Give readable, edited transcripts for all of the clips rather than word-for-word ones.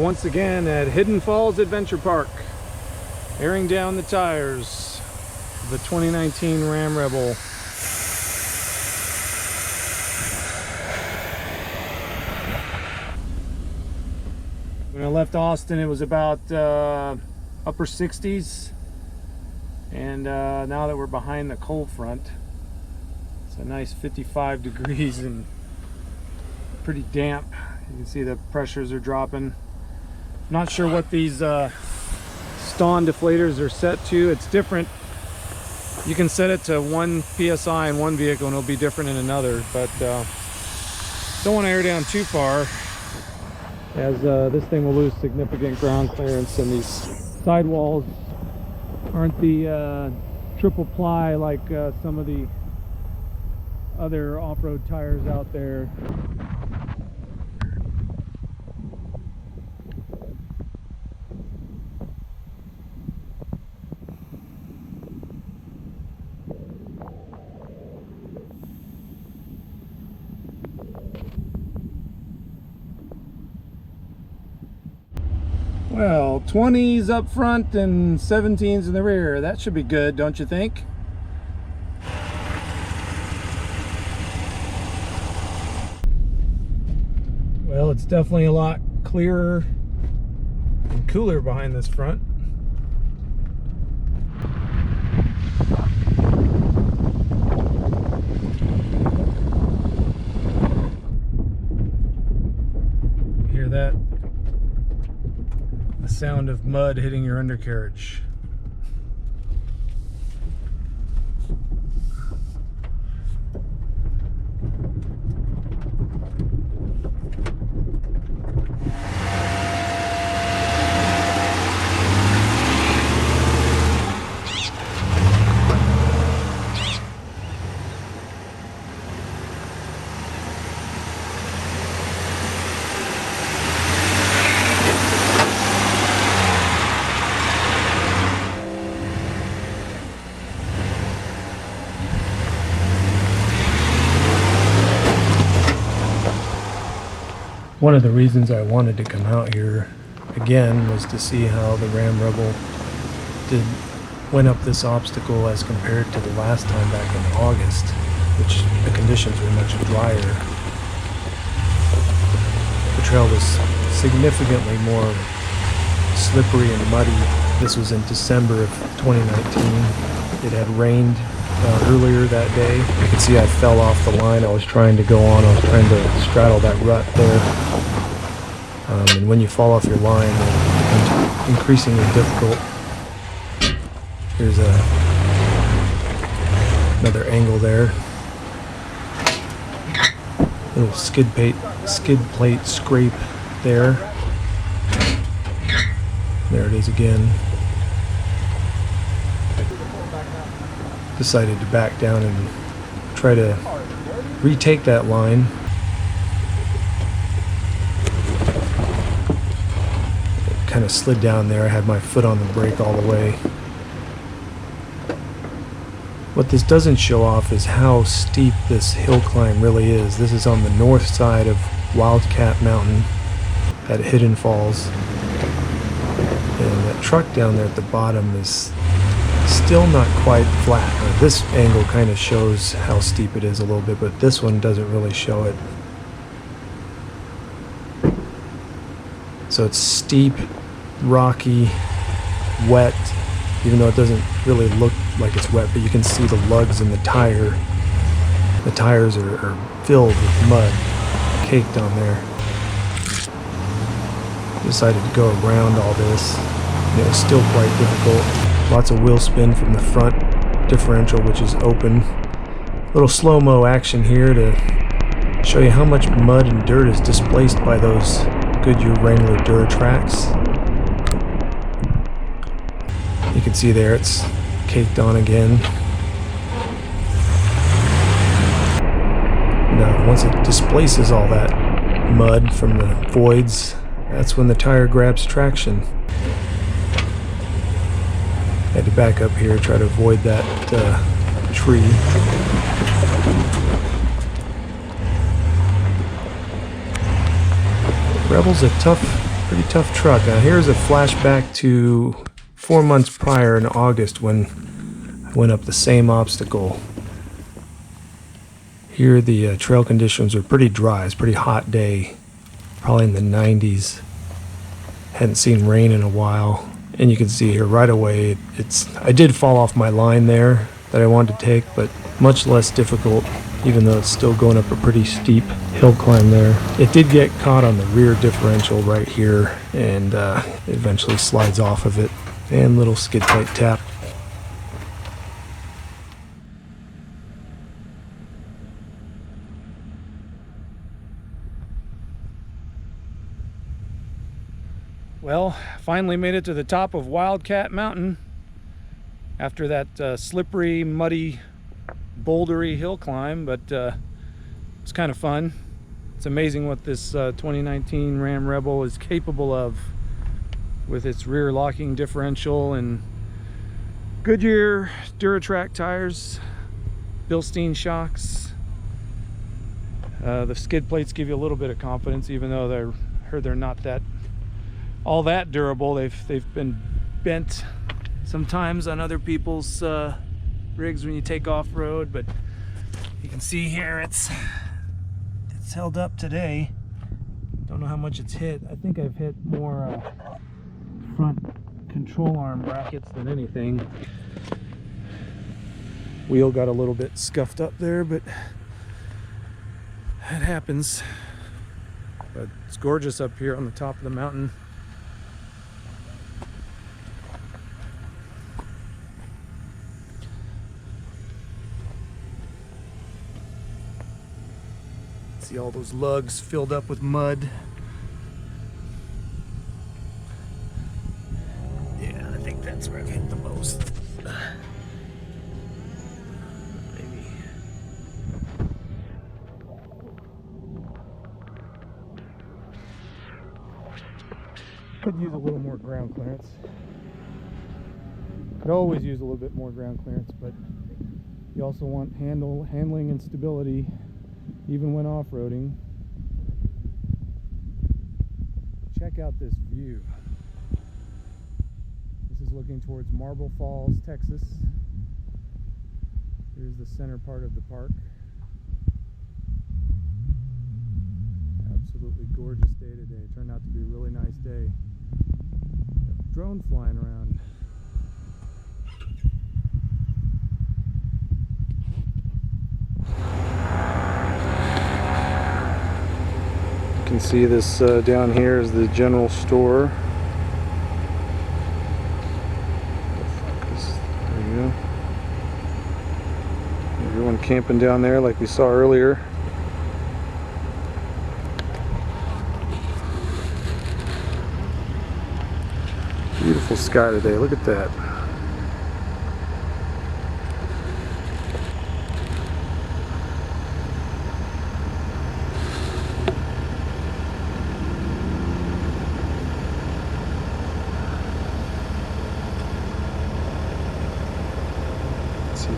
Once again at Hidden Falls Adventure Park, airing down the tires of the 2019 Ram Rebel. When I left Austin, it was about upper 60s, and now that we're behind the cold front, it's a nice 55 degrees and pretty damp. You can see the pressures are dropping. Not sure what these Stawn deflators are set to. It's different. You can set it to 1 psi in one vehicle and it'll be different in another, but don't want to air down too far, as this thing will lose significant ground clearance, and these sidewalls aren't the triple ply like some of the other off-road tires out there. Well, 20s up front and 17s in the rear. That should be good, don't you think? Well, it's definitely a lot clearer and cooler behind this front. Hear that? The sound of mud hitting your undercarriage. One of the reasons I wanted to come out here again was to see how the Ram Rebel went up this obstacle as compared to the last time back in August, which the conditions were much drier. The trail was significantly more slippery and muddy. This was in December of 2019. It had rained earlier that day. You can see I fell off the line I was trying to go on. I was trying to straddle that rut there. And when you fall off your line, it becomes increasingly difficult. Here's another angle there. Little skid plate scrape there. There it is again. Decided to back down and try to retake that line. Kind of slid down there. I had my foot on the brake all the way. What this doesn't show off is how steep this hill climb really is. This is on the north side of Wildcat Mountain at Hidden Falls. And that truck down there at the bottom is still not quite flat. Now, this angle kind of shows how steep it is a little bit, but this one doesn't really show it. So it's steep, rocky, wet, even though it doesn't really look like it's wet, but you can see the lugs in the tire. The tires are filled with mud, caked on there. Decided to go around all this. It was still quite difficult. Lots of wheel spin from the front differential, which is open. Little slow-mo action here to show you how much mud and dirt is displaced by those Goodyear Wrangler Dura tracks. You can see there it's caked on again. Now Once it displaces all that mud from the voids, that's when the tire grabs traction. Had to back up here, try to avoid that tree. Rebel's a pretty tough truck. Now here's a flashback to 4 months prior in August when I went up the same obstacle. Here the trail conditions are pretty dry. It's a pretty hot day, probably in the 90s. Hadn't seen rain in a while. And you can see here right away, I did fall off my line there that I wanted to take, but much less difficult, even though it's still going up a pretty steep hill climb there. It did get caught on the rear differential right here, and eventually slides off of it. And little skid plate tap. Well, finally made it to the top of Wildcat Mountain after that slippery, muddy, bouldery hill climb, but it's kind of fun. It's amazing what this 2019 Ram Rebel is capable of with its rear locking differential and Goodyear Duratrack tires, Bilstein shocks. The skid plates give you a little bit of confidence, even though they're not all that durable. They've been bent sometimes on other people's rigs when you take off-road, but you can see here it's held up today. Don't know how much it's hit. I think I've hit more front control arm brackets than anything. Wheel got a little bit scuffed up there, but that happens. But it's gorgeous up here on the top of the mountain. See all those lugs filled up with mud. Yeah, I think that's where I've hit the most. Maybe. Could use a little more ground clearance. Could always use a little bit more ground clearance, but you also want handling and stability even when off-roading. Check out this view. This is looking towards Marble Falls, Texas. Here's the center part of the park. Absolutely gorgeous day today. Turned out to be a really nice day. Got a drone flying around. You can see this down here is the general store. There you go. Everyone camping down there like we saw earlier. Beautiful sky today, look at that.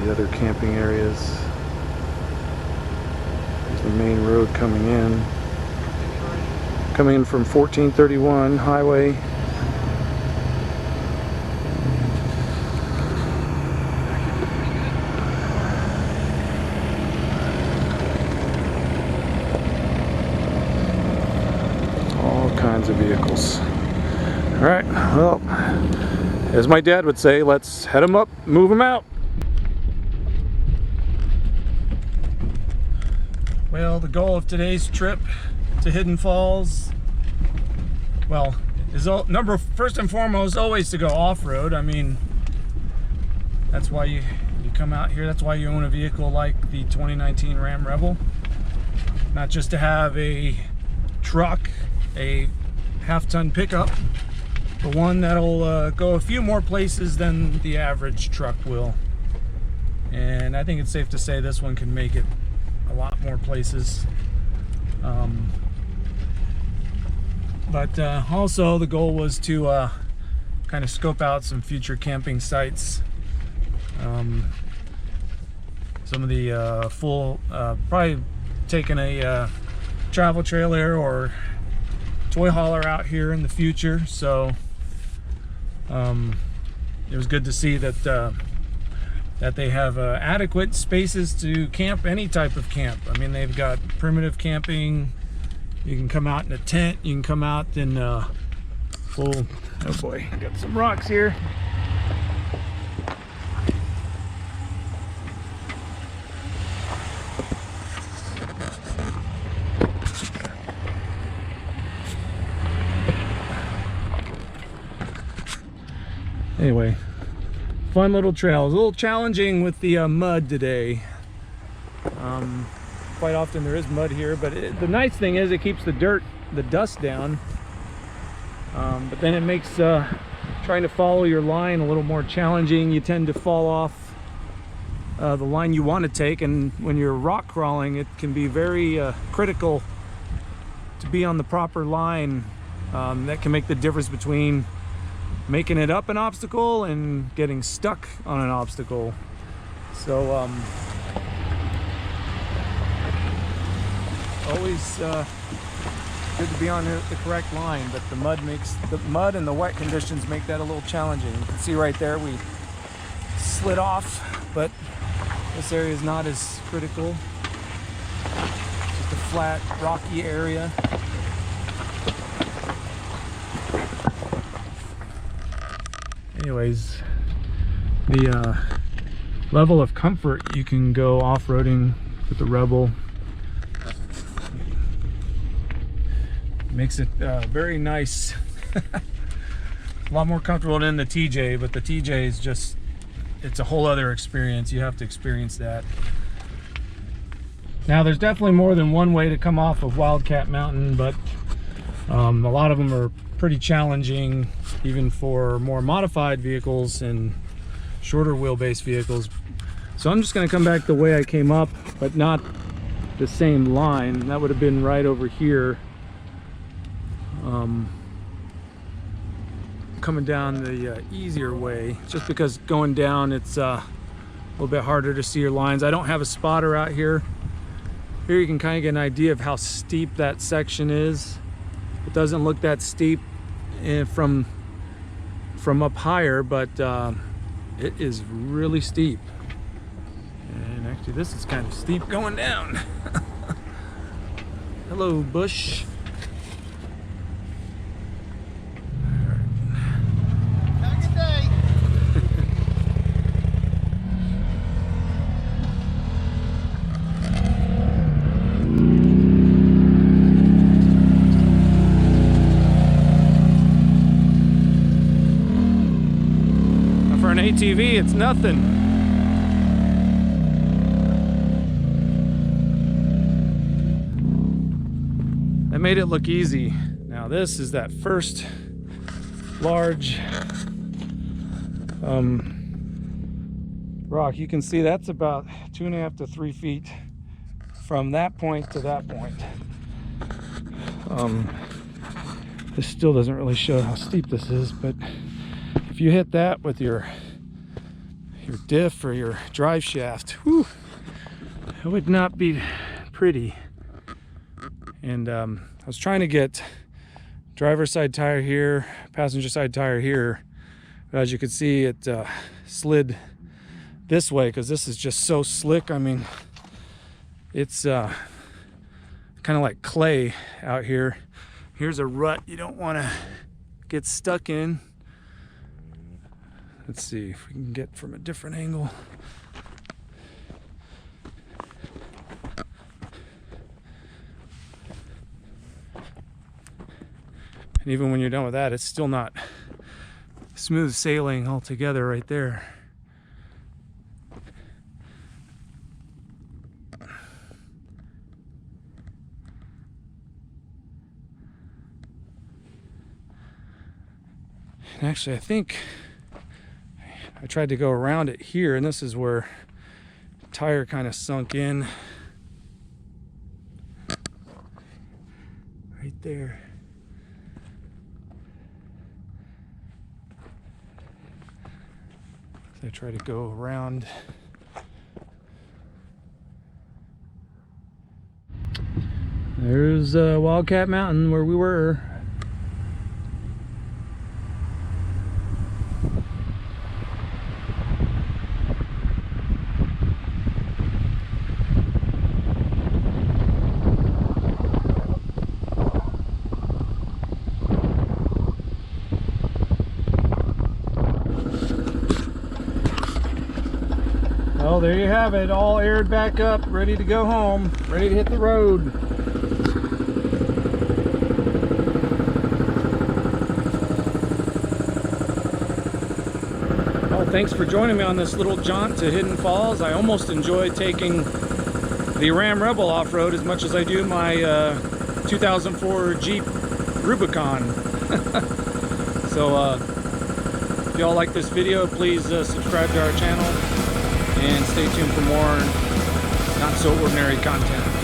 The other camping areas. There's the main road coming in from 1431 highway. All kinds of vehicles. All right, well, as my dad would say, let's head them up, move them out. Well, the goal of today's trip to Hidden Falls, well, is first and foremost always to go off-road. I mean, that's why you come out here. That's why you own a vehicle like the 2019 Ram Rebel. Not just to have a truck, a half-ton pickup, but one that'll go a few more places than the average truck will. And I think it's safe to say this one can make it a lot more places. But also the goal was to kind of scope out some future camping sites. Some of the probably taking a travel trailer or toy hauler out here in the future. So it was good to see that that they have adequate spaces to camp any type of camp. I mean, they've got primitive camping. You can come out in a tent. You can come out in full. Oh boy, got some rocks here. Anyway, fun little trails. A little challenging with the mud today. Quite often there is mud here, but the nice thing is it keeps the dust down. But then it makes trying to follow your line a little more challenging. You tend to fall off the line you want to take, and when you're rock crawling, it can be very critical to be on the proper line. That can make the difference between making it up an obstacle and getting stuck on an obstacle. So always good to be on the correct line, but the mud and the wet conditions make that a little challenging. You can see right there we slid off, but this area is not as critical. Just a flat, rocky area. Anyways, the level of comfort you can go off-roading with the Rebel makes it very nice. A lot more comfortable than the TJ, but the TJ is just, it's a whole other experience. You have to experience that. Now there's definitely more than one way to come off of Wildcat Mountain, but a lot of them are pretty challenging, even for more modified vehicles and shorter wheelbase vehicles. So I'm just going to come back the way I came up, but not the same line. That would have been right over here. Coming down the easier way, just because going down it's a little bit harder to see your lines. I don't have a spotter out here. Here you can kind of get an idea of how steep that section is. It doesn't look that steep from up higher, but it is really steep. And actually this is kind of steep going down. Hello, bush. ATV, it's nothing. That made it look easy. Now this is that first large rock. You can see that's about 2.5 to 3 feet from that point to that point. This still doesn't really show how steep this is, but if you hit that with your diff or your drive shaft, whew, it would not be pretty. And I was trying to get driver's side tire here, passenger side tire here, but as you can see, it slid this way because this is just so slick. I mean, it's kind of like clay out here. Here's a rut you don't want to get stuck in. Let's see if we can get from a different angle. And even when you're done with that, it's still not smooth sailing altogether right there. And actually, I think I tried to go around it here, and this is where the tire kind of sunk in. right there. So I try to go around. There's Wildcat Mountain where we were. Well, there you have it, all aired back up, ready to go home, ready to hit the road. Well, thanks for joining me on this little jaunt to Hidden Falls. I almost enjoy taking the Ram Rebel off-road as much as I do my 2004 Jeep Rubicon. So if y'all like this video, please subscribe to our channel and stay tuned for more not so ordinary content.